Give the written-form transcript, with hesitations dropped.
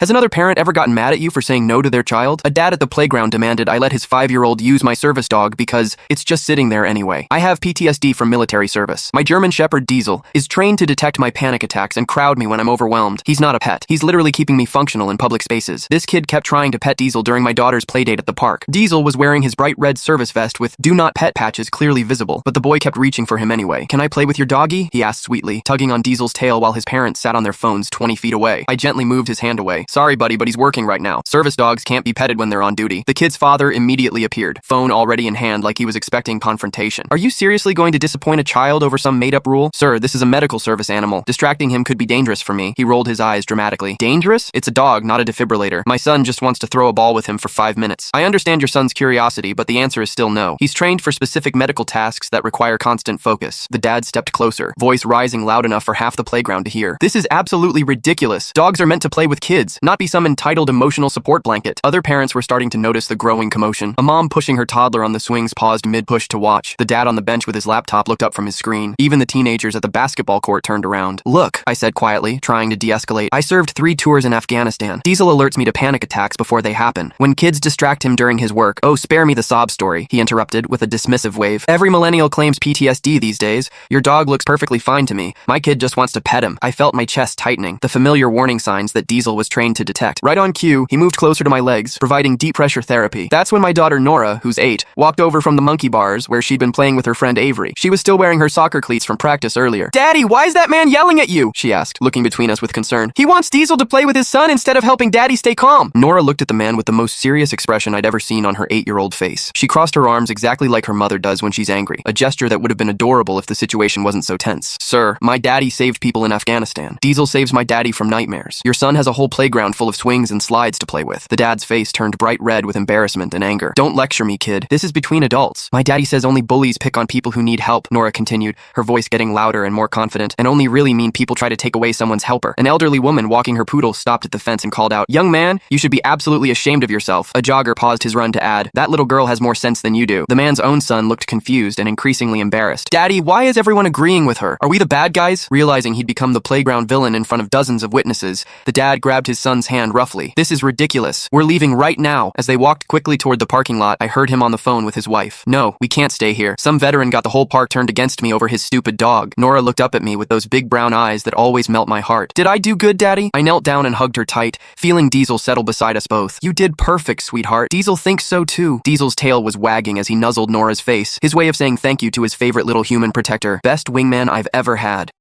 Has another parent ever gotten mad at you for saying no to their child? A dad at the playground demanded I let his 5-year-old use my service dog because it's just sitting there anyway. I have PTSD from military service. My German Shepherd Diesel is trained to detect my panic attacks and crowd me when I'm overwhelmed. He's not a pet. He's literally keeping me functional in public spaces. This kid kept trying to pet Diesel during my daughter's playdate at the park. Diesel was wearing his bright red service vest with "Do Not Pet" patches clearly visible, but the boy kept reaching for him anyway. "Can I play with your doggy?" he asked sweetly, tugging on Diesel's tail while his parents sat on their phones 20 feet away. I gently moved his hand away. "Sorry, buddy, but he's working right now. Service dogs can't be petted when they're on duty." The kid's father immediately appeared, phone already in hand like he was expecting confrontation. "Are you seriously going to disappoint a child over some made-up rule?" "Sir, this is a medical service animal. Distracting him could be dangerous for me." He rolled his eyes dramatically. "Dangerous? It's a dog, not a defibrillator. My son just wants to throw a ball with him for 5 minutes. I understand your son's curiosity, but the answer is still no. He's trained for specific medical tasks that require constant focus." The dad stepped closer, voice rising loud enough for half the playground to hear. "This is absolutely ridiculous. Dogs are meant to play with kids, not be some entitled emotional support blanket." Other parents were starting to notice the growing commotion. A mom pushing her toddler on the swings paused mid-push to watch. The dad on the bench with his laptop looked up from his screen. Even the teenagers at the basketball court turned around. "Look," I said quietly, trying to de-escalate. "I served 3 tours in Afghanistan. Diesel alerts me to panic attacks before they happen. When kids distract him during his work." "Oh, spare me the sob story," he interrupted with a dismissive wave. "Every millennial claims PTSD these days. Your dog looks perfectly fine to me. My kid just wants to pet him." I felt my chest tightening, the familiar warning signs that Diesel was trained to detect. Right on cue, he moved closer to my legs, providing deep pressure therapy. That's when my daughter Nora, who's 8, walked over from the monkey bars where she'd been playing with her friend Avery. She was still wearing her soccer cleats from practice earlier. "Daddy, why is that man yelling at you?" she asked, looking between us with concern. "He wants Diesel to play with his son instead of helping Daddy stay calm." Nora looked at the man with the most serious expression I'd ever seen on her 8-year-old face. She crossed her arms exactly like her mother does when she's angry, a gesture that would have been adorable if the situation wasn't so tense. "Sir, my daddy saved people in Afghanistan. Diesel saves my daddy from nightmares. Your son has a whole playground full of swings and slides to play with." The dad's face turned bright red with embarrassment and anger. "Don't lecture me, kid. This is between adults. My daddy says only bullies pick on people who need help," Nora continued, her voice getting louder and more confident, "and only really mean people try to take away someone's helper." An elderly woman walking her poodle stopped at the fence and called out, "Young man, you should be absolutely ashamed of yourself." A jogger paused his run to add, "That little girl has more sense than you do." The man's own son looked confused and increasingly embarrassed. "Daddy, why is everyone agreeing with her? Are we the bad guys?" Realizing he'd become the playground villain in front of dozens of witnesses, the dad grabbed his son's hand roughly. "This is ridiculous. We're leaving right now." As they walked quickly toward the parking lot, I heard him on the phone with his wife. "No, we can't stay here. Some veteran got the whole park turned against me over his stupid dog." Nora looked up at me with those big brown eyes that always melt my heart. "Did I do good, Daddy?" I knelt down and hugged her tight, feeling Diesel settle beside us both. "You did perfect, sweetheart. Diesel thinks so too." Diesel's tail was wagging as he nuzzled Nora's face, his way of saying thank you to his favorite little human protector. "Best wingman I've ever had."